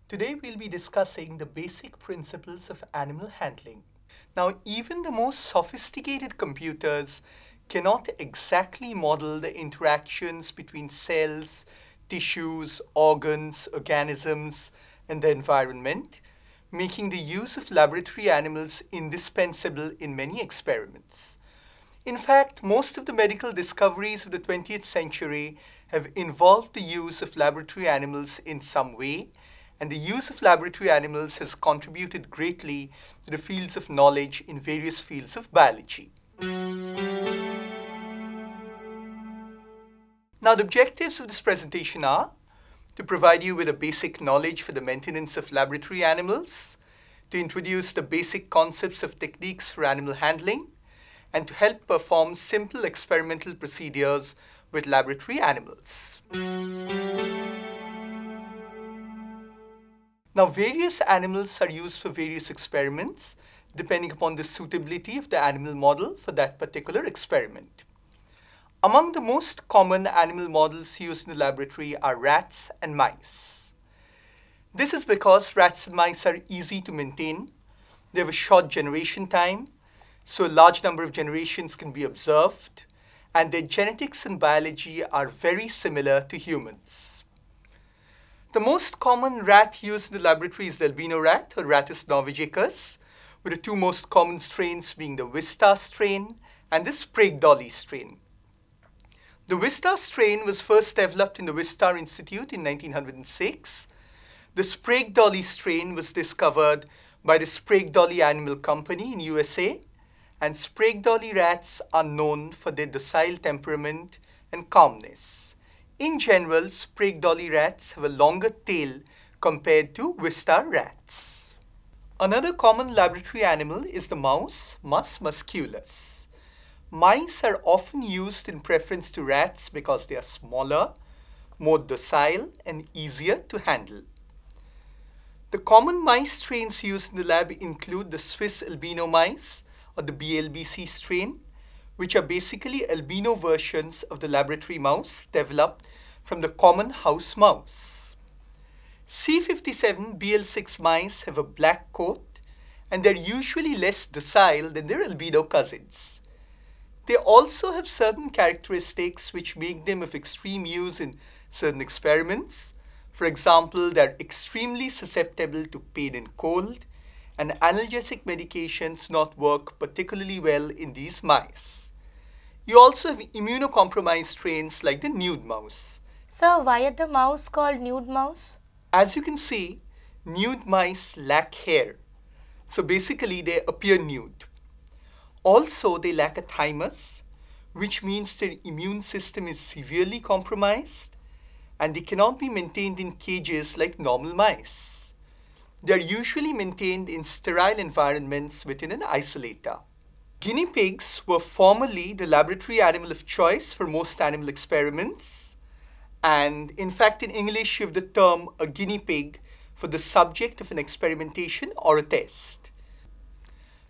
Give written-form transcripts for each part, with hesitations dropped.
Today we'll be discussing the basic principles of animal handling. Now, even the most sophisticated computers cannot exactly model the interactions between cells, tissues, organs, organisms, and the environment, making the use of laboratory animals indispensable in many experiments. In fact, most of the medical discoveries of the 20th century have involved the use of laboratory animals in some way, and the use of laboratory animals has contributed greatly to the fields of knowledge in various fields of biology. Now, the objectives of this presentation are to provide you with a basic knowledge for the maintenance of laboratory animals, to introduce the basic concepts of techniques for animal handling, and to help perform simple experimental procedures with laboratory animals. Now, various animals are used for various experiments depending upon the suitability of the animal model for that particular experiment. Among the most common animal models used in the laboratory are rats and mice. This is because rats and mice are easy to maintain. They have a short generation time, so a large number of generations can be observed, and their genetics and biology are very similar to humans. The most common rat used in the laboratory is the albino rat, or Rattus norvegicus, with the two most common strains being the Vista strain and the Sprague-Dawley strain. The Vista strain was first developed in the Vista Institute in 1906. The Sprague-Dawley strain was discovered by the Sprague-Dawley Animal Company in USA, and Sprague-Dawley rats are known for their docile temperament and calmness. In general, Sprague-Dawley rats have a longer tail compared to Vista rats. Another common laboratory animal is the mouse, Mus musculus. Mice are often used in preference to rats because they are smaller, more docile, and easier to handle. The common mice strains used in the lab include the Swiss albino mice, or the B.Sc strain, which are basically albino versions of the laboratory mouse developed from the common house mouse. C57 BL6 mice have a black coat, and they're usually less docile than their albino cousins. They also have certain characteristics which make them of extreme use in certain experiments. For example, they're extremely susceptible to pain and cold, and analgesic medications not work particularly well in these mice. You also have immunocompromised strains like the nude mouse. Sir, why are the mouse called nude mouse? As you can see, nude mice lack hair. So basically they appear nude. Also, they lack a thymus, which means their immune system is severely compromised, and they cannot be maintained in cages like normal mice. They are usually maintained in sterile environments within an isolator. Guinea pigs were formerly the laboratory animal of choice for most animal experiments. And in fact, in English, you have the term a guinea pig for the subject of an experimentation or a test.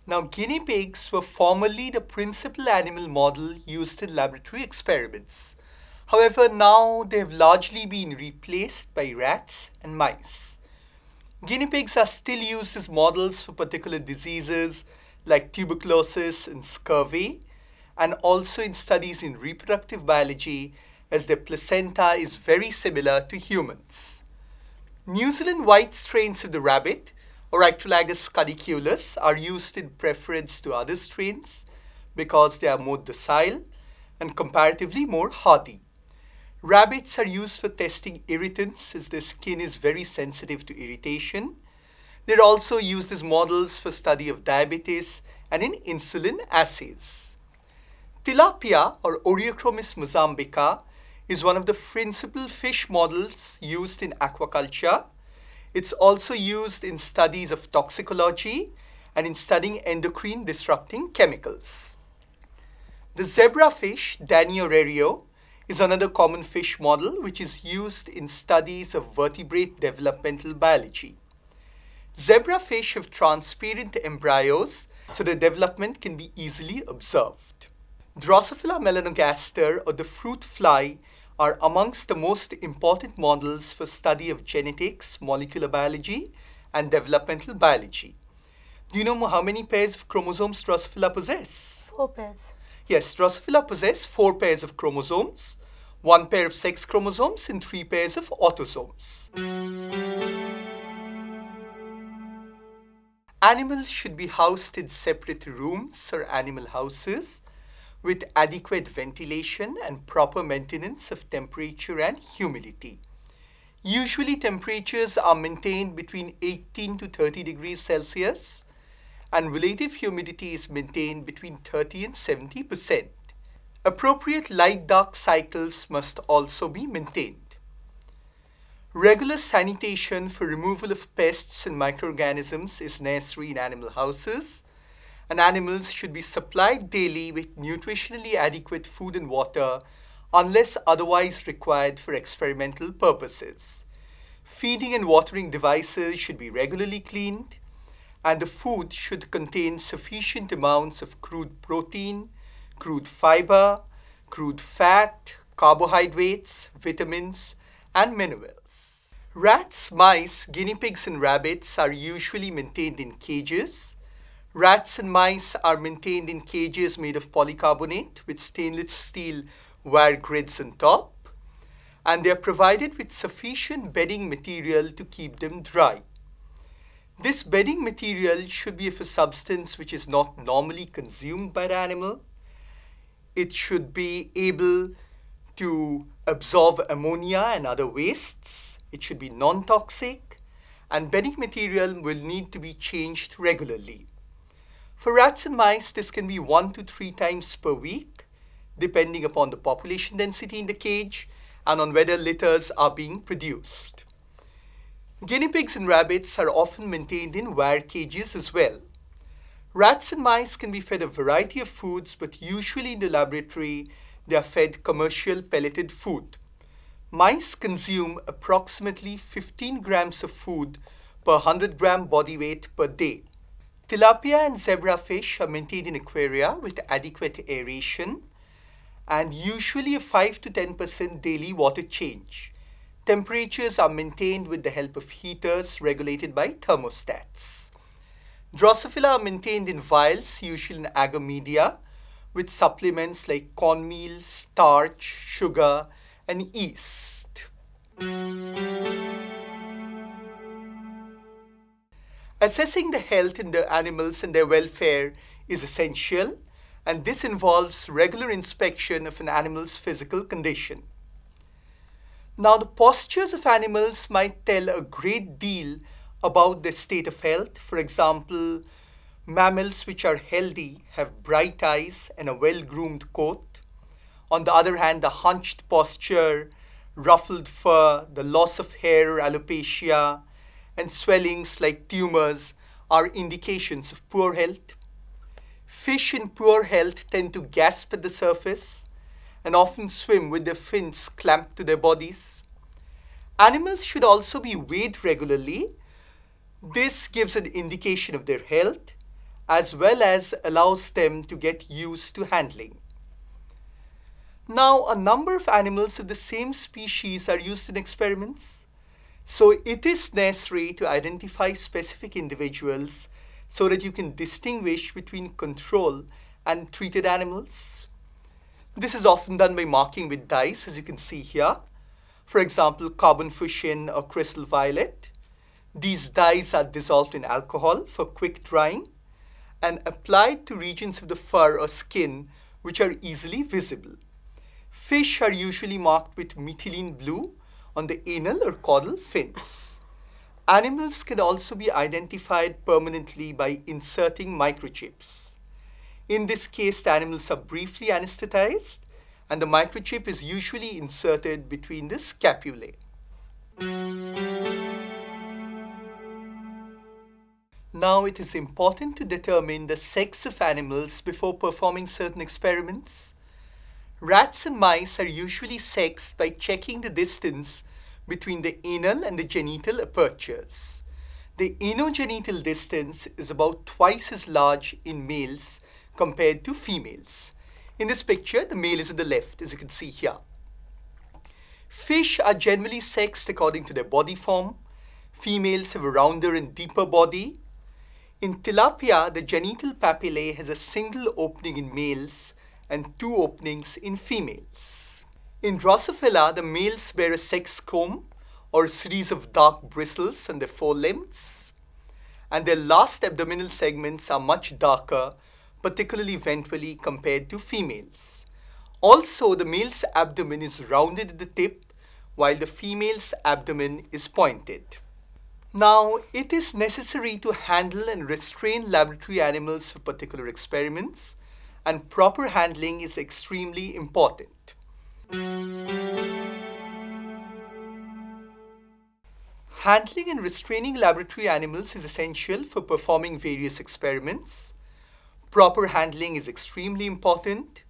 Now, guinea pigs were formerly the principal animal model used in laboratory experiments. However, now they have largely been replaced by rats and mice. Guinea pigs are still used as models for particular diseases like tuberculosis and scurvy, and also in studies in reproductive biology, as their placenta is very similar to humans. New Zealand white strains of the rabbit, or Ictolagus cadiculus, are used in preference to other strains because they are more docile and comparatively more hardy. Rabbits are used for testing irritants as their skin is very sensitive to irritation. They're also used as models for study of diabetes and in insulin assays. Tilapia, or Oreochromis mozambica, is one of the principal fish models used in aquaculture. It's also used in studies of toxicology and in studying endocrine disrupting chemicals. The zebrafish, Danio, is another common fish model which is used in studies of vertebrate developmental biology. Zebrafish have transparent embryos, so their development can be easily observed. Drosophila melanogaster, or the fruit fly, are amongst the most important models for study of genetics, molecular biology, and developmental biology. Do you know how many pairs of chromosomes Drosophila possess? 4 pairs. Yes, Drosophila possess 4 pairs of chromosomes, 1 pair of sex chromosomes, and 3 pairs of autosomes. Animals should be housed in separate rooms or animal houses with adequate ventilation and proper maintenance of temperature and humidity. Usually temperatures are maintained between 18 to 30 degrees Celsius and relative humidity is maintained between 30 and 70%. Appropriate light-dark cycles must also be maintained. Regular sanitation for removal of pests and microorganisms is necessary in animal houses, and animals should be supplied daily with nutritionally adequate food and water unless otherwise required for experimental purposes. Feeding and watering devices should be regularly cleaned, and the food should contain sufficient amounts of crude protein, crude fiber, crude fat, carbohydrates, vitamins, and minerals. Rats, mice, guinea pigs, and rabbits are usually maintained in cages. Rats and mice are maintained in cages made of polycarbonate with stainless steel wire grids on top, and they are provided with sufficient bedding material to keep them dry. This bedding material should be of a substance which is not normally consumed by the animal. It should be able to absorb ammonia and other wastes. It should be non-toxic, and bedding material will need to be changed regularly. For rats and mice, this can be 1 to 3 times per week, depending upon the population density in the cage and on whether litters are being produced. Guinea pigs and rabbits are often maintained in wire cages as well. Rats and mice can be fed a variety of foods, but usually in the laboratory, they are fed commercial pelleted food. Mice consume approximately 15 grams of food per 100 gram body weight per day. Tilapia and zebrafish are maintained in aquaria with adequate aeration and usually a 5 to 10% daily water change. Temperatures are maintained with the help of heaters regulated by thermostats. Drosophila are maintained in vials, usually in agar media, with supplements like cornmeal, starch, sugar, and yeast. Assessing the health in the animals and their welfare is essential, and this involves regular inspection of an animal's physical condition. Now, the postures of animals might tell a great deal about their state of health. For example, mammals which are healthy have bright eyes and a well-groomed coat. On the other hand, the hunched posture, ruffled fur, the loss of hair or alopecia, and swellings like tumors are indications of poor health. Fish in poor health tend to gasp at the surface and often swim with their fins clamped to their bodies. Animals should also be weighed regularly. This gives an indication of their health as well as allows them to get used to handling. Now, a number of animals of the same species are used in experiments. So it is necessary to identify specific individuals so that you can distinguish between control and treated animals. This is often done by marking with dyes, as you can see here. For example, carbon fuchsin or crystal violet. These dyes are dissolved in alcohol for quick drying and applied to regions of the fur or skin which are easily visible. Fish are usually marked with methylene blue on the anal or caudal fins. Animals can also be identified permanently by inserting microchips. In this case, the animals are briefly anesthetized and the microchip is usually inserted between the scapulae. Now, it is important to determine the sex of animals before performing certain experiments. Rats and mice are usually sexed by checking the distance between the anal and the genital apertures. The anogenital distance is about twice as large in males compared to females. In this picture, the male is at the left, as you can see here. Fish are generally sexed according to their body form. Females have a rounder and deeper body. In tilapia, the genital papillae has a single opening in males and 2 openings in females. In Drosophila, the males bear a sex comb or a series of dark bristles on their forelimbs, and their last abdominal segments are much darker, particularly ventrally, compared to females. Also, the male's abdomen is rounded at the tip, while the female's abdomen is pointed. Now, it is necessary to handle and restrain laboratory animals for particular experiments, and proper handling is extremely important. Handling and restraining laboratory animals is essential for performing various experiments. Proper handling is extremely important.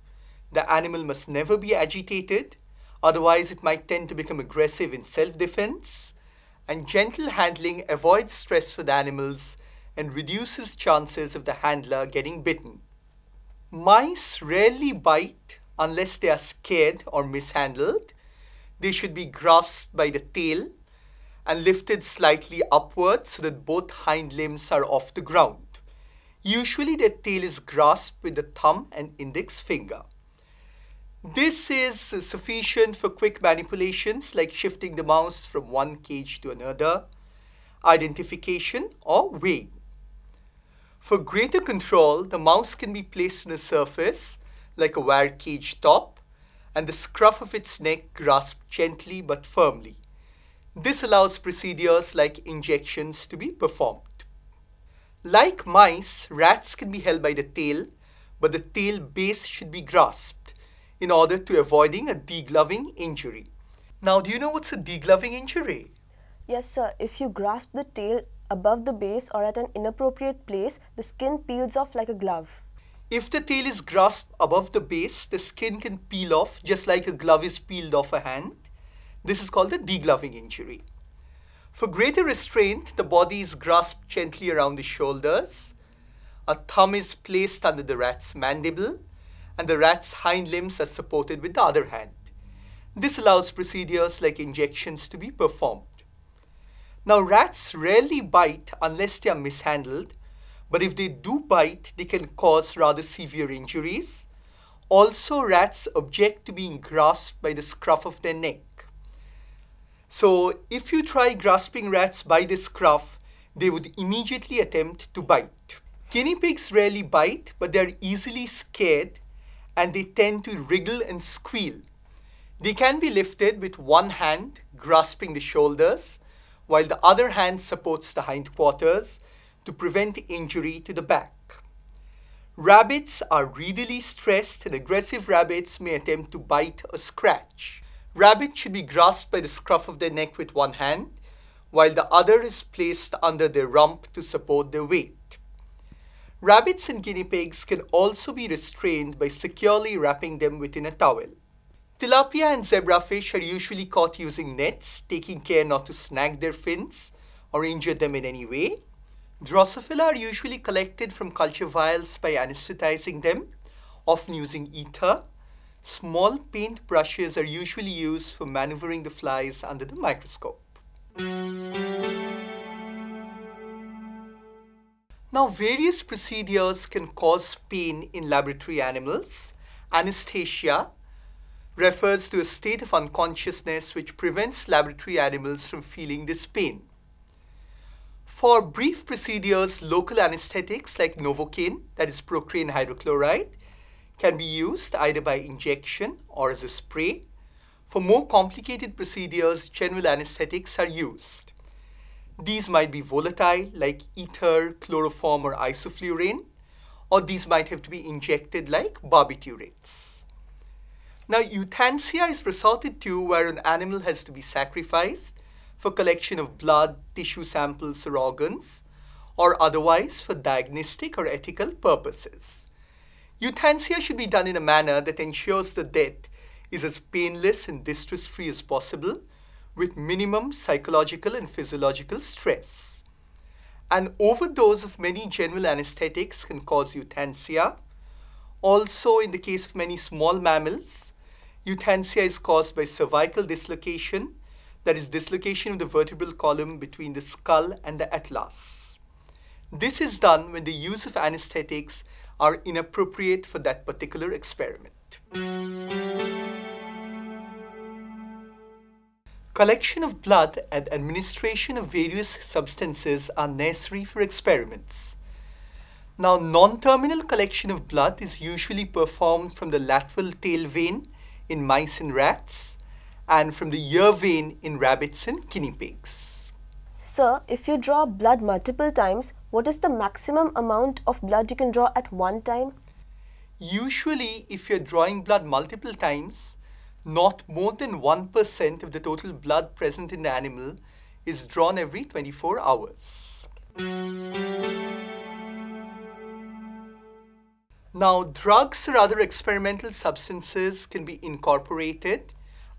The animal must never be agitated, otherwise it might tend to become aggressive in self-defense. And gentle handling avoids stress for the animals and reduces chances of the handler getting bitten. Mice rarely bite unless they are scared or mishandled. They should be grasped by the tail and lifted slightly upwards so that both hind limbs are off the ground. Usually their tail is grasped with the thumb and index finger. This is sufficient for quick manipulations like shifting the mouse from one cage to another, identification, or weighing. For greater control, the mouse can be placed on a surface like a wire cage top and the scruff of its neck grasped gently but firmly. This allows procedures like injections to be performed. Like mice, rats can be held by the tail, but the tail base should be grasped in order to avoiding a degloving injury. Now, do you know what's a degloving injury? Yes, sir. If you grasp the tail above the base or at an inappropriate place, the skin peels off like a glove. If the tail is grasped above the base, the skin can peel off just like a glove is peeled off a hand. This is called a degloving injury. For greater restraint, the body is grasped gently around the shoulders. A thumb is placed under the rat's mandible, and the rat's hind limbs are supported with the other hand. This allows procedures like injections to be performed. Now, rats rarely bite unless they are mishandled, but if they do bite, they can cause rather severe injuries. Also, rats object to being grasped by the scruff of their neck. So, if you try grasping rats by the scruff, they would immediately attempt to bite. Guinea pigs rarely bite, but they are easily scared and they tend to wriggle and squeal. They can be lifted with one hand grasping the shoulders, while the other hand supports the hindquarters to prevent injury to the back. Rabbits are readily stressed, and aggressive rabbits may attempt to bite or scratch. Rabbits should be grasped by the scruff of their neck with one hand, while the other is placed under their rump to support their weight. Rabbits and guinea pigs can also be restrained by securely wrapping them within a towel. Tilapia and zebrafish are usually caught using nets, taking care not to snag their fins or injure them in any way. Drosophila are usually collected from culture vials by anesthetizing them, often using ether. Small paint brushes are usually used for maneuvering the flies under the microscope. Now, various procedures can cause pain in laboratory animals. Anaesthesia refers to a state of unconsciousness which prevents laboratory animals from feeling this pain. For brief procedures, local anesthetics like Novocaine, that is procrane hydrochloride, can be used either by injection or as a spray. For more complicated procedures, general anesthetics are used. These might be volatile like ether, chloroform, or isoflurane, or these might have to be injected like barbiturates. Now, euthanasia is resorted to where an animal has to be sacrificed for collection of blood, tissue samples, or organs, or otherwise for diagnostic or ethical purposes. Euthanasia should be done in a manner that ensures the death is as painless and distress-free as possible, with minimum psychological and physiological stress. An overdose of many general anesthetics can cause euthanasia. Also, in the case of many small mammals, Euthanasia is caused by cervical dislocation, that is dislocation of the vertebral column between the skull and the atlas. This is done when the use of anesthetics are inappropriate for that particular experiment. Collection of blood and administration of various substances are necessary for experiments. Now, non-terminal collection of blood is usually performed from the lateral tail vein in mice and rats and from the ear vein in rabbits and guinea pigs. Sir, if you draw blood multiple times, what is the maximum amount of blood you can draw at one time? Usually, if you're drawing blood multiple times, not more than 1% of the total blood present in the animal is drawn every 24 hours. Now, drugs or other experimental substances can be incorporated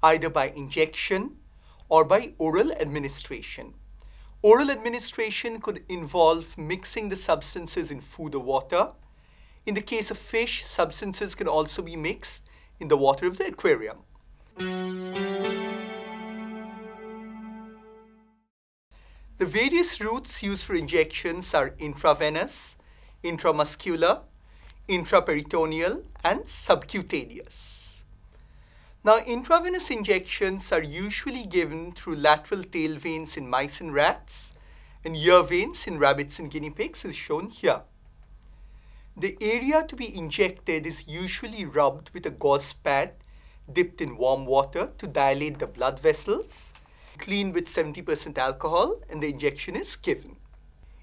either by injection or by oral administration. Oral administration could involve mixing the substances in food or water. In the case of fish, substances can also be mixed in the water of the aquarium. The various routes used for injections are intravenous, intramuscular, intraperitoneal, and subcutaneous. Now, intravenous injections are usually given through lateral tail veins in mice and rats and ear veins in rabbits and guinea pigs, as shown here. The area to be injected is usually rubbed with a gauze pad dipped in warm water to dilate the blood vessels, cleaned with 70% alcohol, and the injection is given.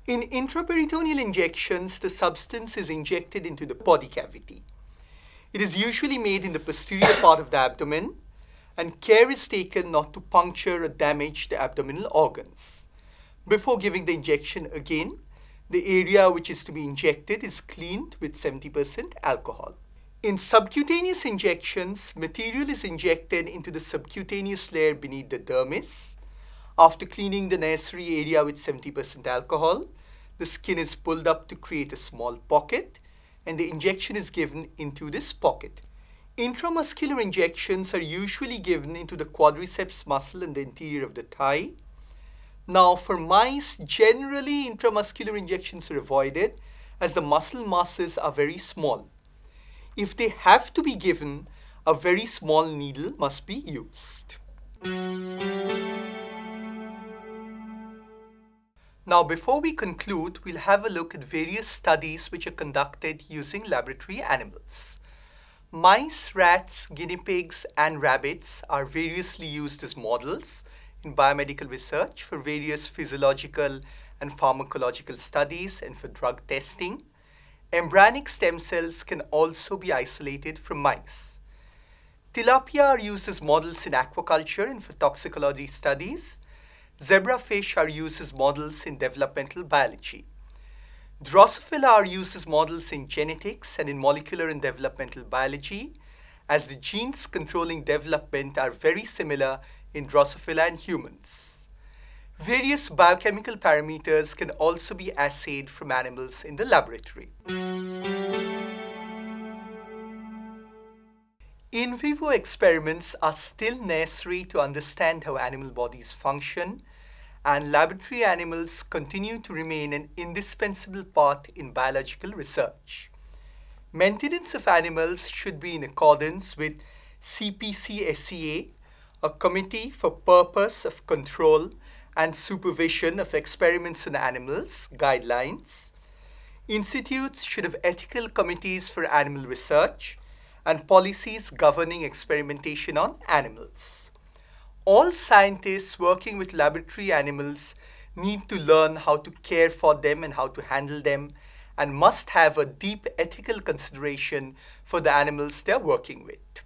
In intraperitoneal injections, the substance is injected into the body cavity. It is usually made in the posterior part of the abdomen, and care is taken not to puncture or damage the abdominal organs. Before giving the injection again, the area which is to be injected is cleaned with 70% alcohol. In subcutaneous injections, material is injected into the subcutaneous layer beneath the dermis. After cleaning the necessary area with 70% alcohol, the skin is pulled up to create a small pocket, and the injection is given into this pocket. Intramuscular injections are usually given into the quadriceps muscle in the interior of the thigh. Now, for mice, generally intramuscular injections are avoided as the muscle masses are very small. If they have to be given, a very small needle must be used. Now, before we conclude, we'll have a look at various studies which are conducted using laboratory animals. Mice, rats, guinea pigs, and rabbits are variously used as models in biomedical research for various physiological and pharmacological studies and for drug testing. Embryonic stem cells can also be isolated from mice. Tilapia are used as models in aquaculture and for toxicology studies. Zebrafish are used as models in developmental biology. Drosophila are used as models in genetics and in molecular and developmental biology, as the genes controlling development are very similar in Drosophila and humans. Various biochemical parameters can also be assayed from animals in the laboratory. In vivo experiments are still necessary to understand how animal bodies function, and laboratory animals continue to remain an indispensable part in biological research. Maintenance of animals should be in accordance with CPC-SCA, a Committee for Purpose of Control and Supervision of Experiments on Animals, guidelines. Institutes should have ethical committees for animal research and policies governing experimentation on animals. All scientists working with laboratory animals need to learn how to care for them and how to handle them, and must have a deep ethical consideration for the animals they're working with.